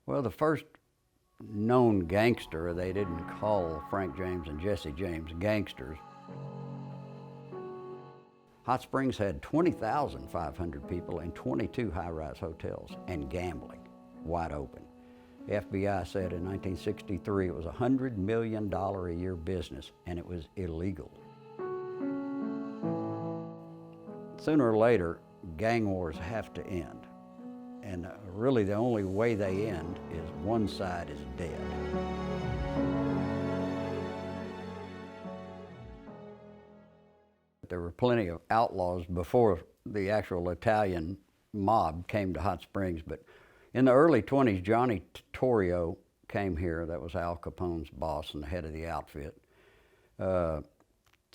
Well, the first known gangster, they didn't call Frank James and Jesse James gangsters. Hot Springs had 20,500 people and 22 high-rise hotels and gambling wide open. The FBI said in 1963 it was a $100 million a year business and it was illegal. Sooner or later, gang wars have to end. And really the only way they end is one side is dead. There were plenty of outlaws before the actual Italian mob came to Hot Springs, but in the early 20s, Johnny Torrio came here, that was Al Capone's boss and the head of the outfit, to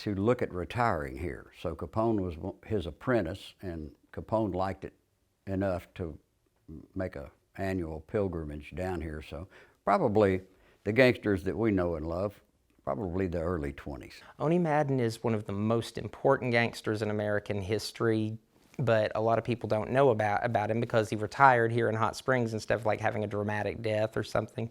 look at retiring here. So Capone was his apprentice, and Capone liked it enough to make an annual pilgrimage down here. So probably the gangsters that we know and love, probably the early 20s. Owen Madden is one of the most important gangsters in American history, but a lot of people don't know about him because he retired here in Hot Springs instead of like having a dramatic death or something.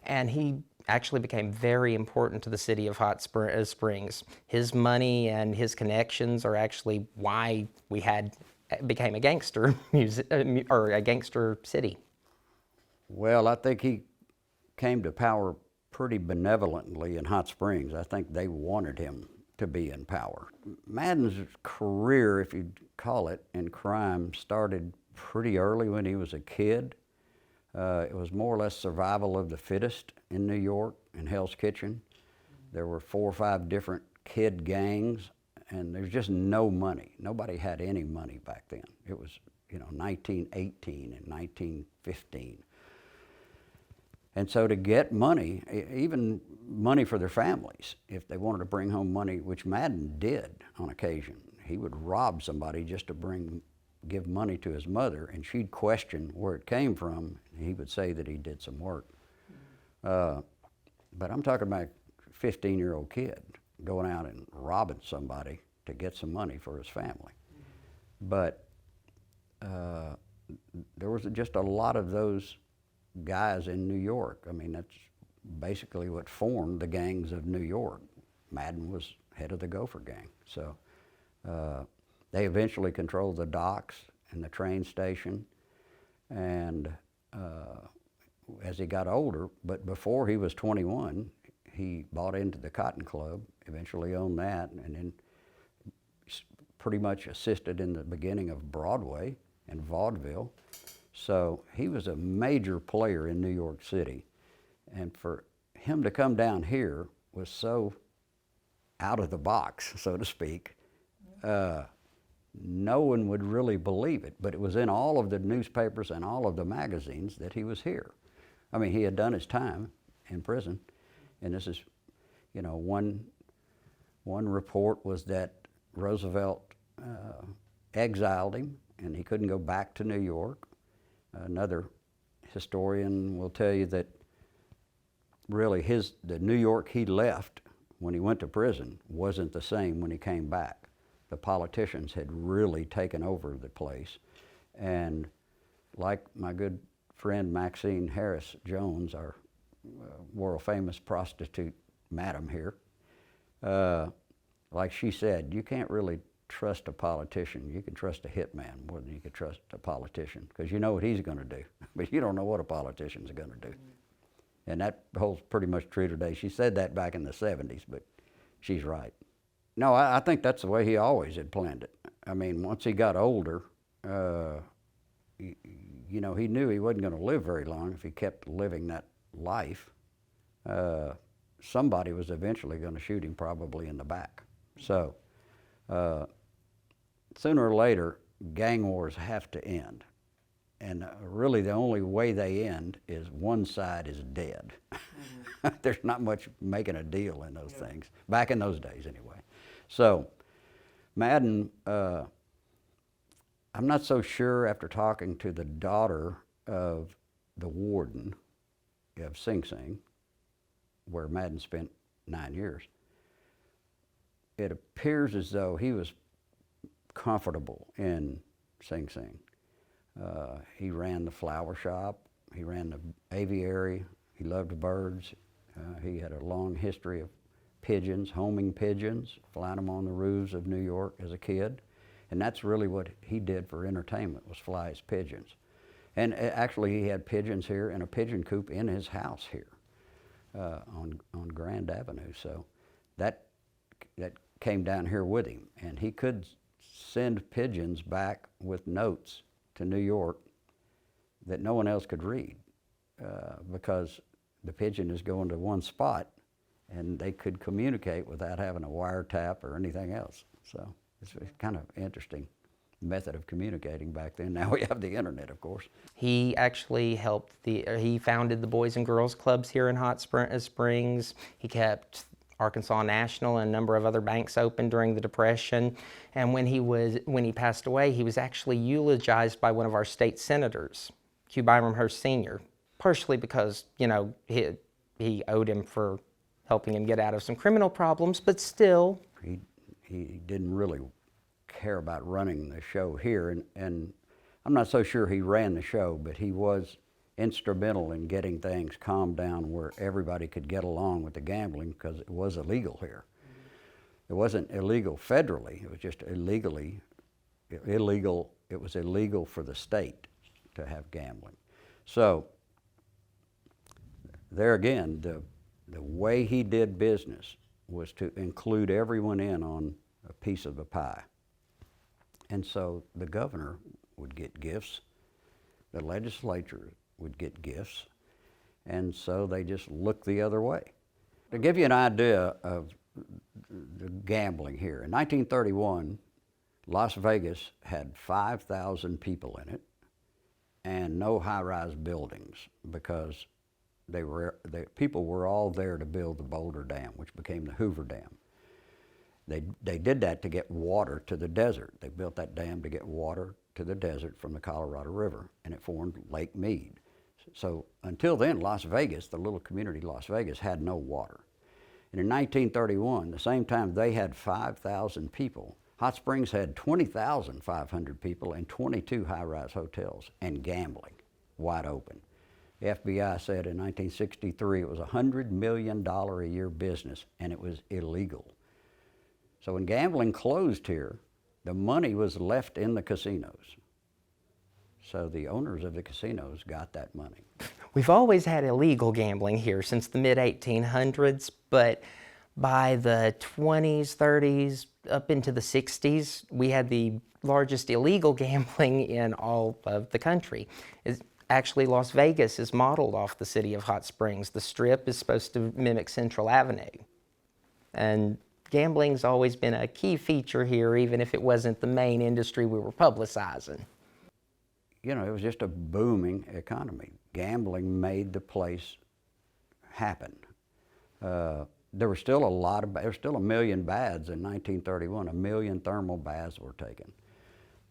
And he actually became very important to the city of Hot Springs. His money and his connections are actually why we became a gangster or a gangster city. Well, I think he came to power pretty benevolently in Hot Springs. I think they wanted him to be in power. Madden's career, if you'd call it, in crime started pretty early when he was a kid. It was more or less survival of the fittest in New York, in Hell's Kitchen. There were 4 or 5 different kid gangs, and there's just no money. Nobody had any money back then. It was, 1918 and 1915. And so to get money, even money for their families, if they wanted to bring home money, which Madden did on occasion, he would rob somebody just to give money to his mother, and she'd question where it came from. He would say that he did some work. But I'm talking about a 15-year-old kid going out and robbing somebody to get some money for his family. But there was just a lot of those guys in New York. I mean, that's basically what formed the gangs of New York. Madden was head of the Gopher Gang. So they eventually controlled the docks and the train station. And as he got older, but before he was 21, he bought into the Cotton Club, eventually owned that, and then pretty much assisted in the beginning of Broadway and vaudeville. So he was a major player in New York City. And for him to come down here was so out of the box, so to speak. No one would really believe it, but it was in all of the newspapers and all of the magazines that he was here. I mean, he had done his time in prison, and this is, one report was that Roosevelt exiled him, and he couldn't go back to New York. Another historian will tell you that really the New York he left when he went to prison wasn't the same when he came back. The politicians had really taken over the place. And like my good friend Maxine Harris Jones, our world famous prostitute madam here, like she said, you can't really trust a politician. You can trust a hitman more than you can trust a politician, because you know what he's going to do, but you don't know what a politician's going to do. And that holds pretty much true today. She said that back in the 70s, but she's right. No, I think that's the way he always had planned it. I mean, once he got older, he knew he wasn't going to live very long if he kept living that life. Somebody was eventually going to shoot him, probably in the back. So sooner or later, gang wars have to end. And really the only way they end is one side is dead. Mm-hmm. There's not much making a deal in those things, back in those days anyway. So Madden, I'm not so sure after talking to the daughter of the warden of Sing Sing, where Madden spent 9 years, it appears as though he was comfortable in Sing Sing. He ran the flower shop. He ran the aviary. He loved birds. He had a long history of pigeons, homing pigeons, flying them on the roofs of New York as a kid. And that's really what he did for entertainment, was fly his pigeons. And actually, he had pigeons here in a pigeon coop in his house here on Grand Avenue. So that came down here with him. And he could send pigeons back with notes to New York that no one else could read because the pigeon is going to one spot and they could communicate without having a wiretap or anything else. So it's kind of interesting method of communicating back then. Now we have the internet, of course. He actually he founded the Boys and Girls Clubs here in Hot Springs. He kept Arkansas National and a number of other banks open during the Depression. And when he passed away, he was actually eulogized by one of our state senators, Q. Byram Hearst Sr., partially because, you know, he owed him for helping him get out of some criminal problems, but still. He didn't really care about running the show here, and I'm not so sure he ran the show, but he was instrumental in getting things calmed down where everybody could get along with the gambling, because it was illegal here. It wasn't illegal federally, it was just illegal. It was illegal for the state to have gambling. So there again, the way he did business was to include everyone in on a piece of the pie. And so the governor would get gifts, the legislature would get gifts, and so they just looked the other way. To give you an idea of the gambling here, in 1931, Las Vegas had 5,000 people in it and no high-rise buildings because people were all there to build the Boulder Dam, which became the Hoover Dam. They did that to get water to the desert. They built that dam to get water to the desert from the Colorado River, and it formed Lake Mead. So until then, Las Vegas, the little community Las Vegas, had no water. And in 1931, the same time they had 5,000 people, Hot Springs had 20,500 people and 22 high-rise hotels and gambling wide open. The FBI said in 1963 it was a $100 million a year business, and it was illegal. So when gambling closed here, the money was left in the casinos. So the owners of the casinos got that money. We've always had illegal gambling here since the mid-1800s, but by the 20s, 30s, up into the 60s, we had the largest illegal gambling in all of the country. Actually, Las Vegas is modeled off the city of Hot Springs. The Strip is supposed to mimic Central Avenue. And gambling's always been a key feature here, even if it wasn't the main industry we were publicizing. You know, it was just a booming economy. Gambling made the place happen. There were still there were still 1 million baths in 1931. 1 million thermal baths were taken.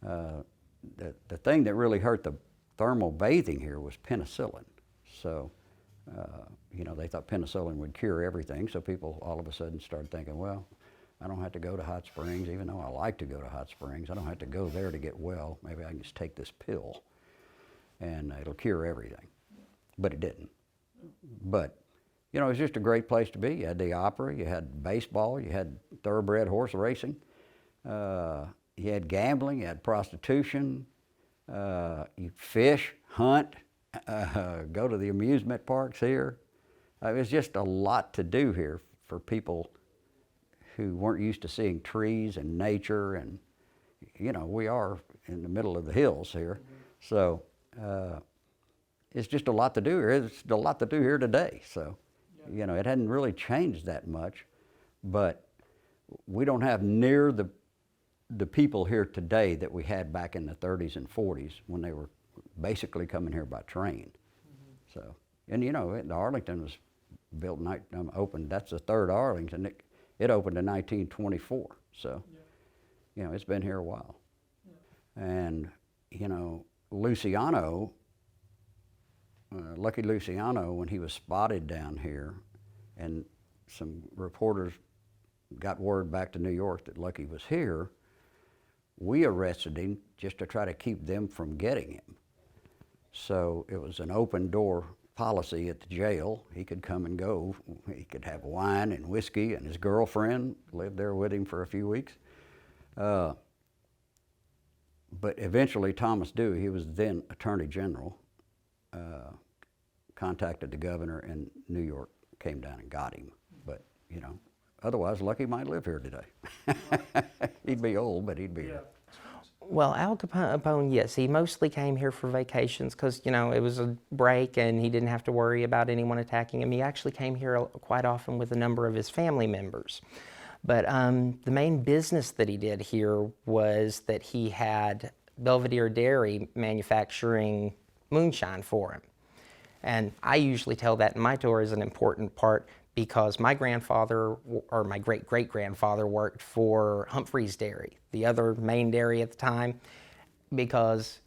The thing that really hurt the thermal bathing here was penicillin. So, you know, they thought penicillin would cure everything, so people all of a sudden started thinking, well, I don't have to go to Hot Springs, even though I like to go to Hot Springs. I don't have to go there to get well. Maybe I can just take this pill and it'll cure everything. But it didn't. But, you know, it was just a great place to be. You had the opera, you had baseball, you had thoroughbred horse racing, you had gambling, you had prostitution, you fish, hunt, go to the amusement parks here. It was just a lot to do here for people who weren't used to seeing trees and nature, and you know, we are in the middle of the hills here. So it's just a lot to do here. It's a lot to do here today. So, you know, it hadn't really changed that much, but we don't have near the people here today that we had back in the 30s and 40s when they were basically coming here by train. So, and you know, the Arlington was built, opened, that's the third Arlington. It opened in 1924, so, you know, it's been here a while. And, you know, Luciano, Lucky Luciano, when he was spotted down here, and some reporters got word back to New York that Lucky was here, we arrested him just to try to keep them from getting him. So it was an open door policy at the jail. He could come and go. He could have wine and whiskey, and his girlfriend lived there with him for a few weeks. But eventually Thomas Dewey, he was then Attorney General, contacted the governor in New York, came down and got him. But, you know, otherwise Lucky might live here today. He'd be old, but he'd be here. Well, Al Capone, yes, he mostly came here for vacations because, you know, it was a break and he didn't have to worry about anyone attacking him. He actually came here quite often with a number of his family members. But the main business that he did here was that he had Belvedere Dairy manufacturing moonshine for him. And I usually tell that in my tour is an important part because my grandfather, or my great-great-grandfather, worked for Humphrey's Dairy, the other main dairy at the time, because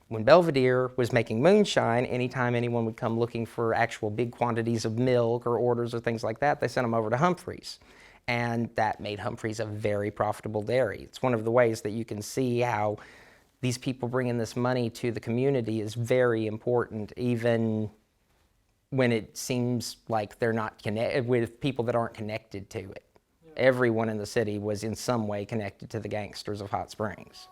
when Belvedere was making moonshine, anytime anyone would come looking for actual big quantities of milk or orders or things like that, they sent them over to Humphrey's. And that made Humphrey's a very profitable dairy. It's one of the ways that you can see how these people bringing this money to the community is very important, even when it seems like they're not connected with people that aren't connected to it. Yeah. Everyone in the city was in some way connected to the gangsters of Hot Springs.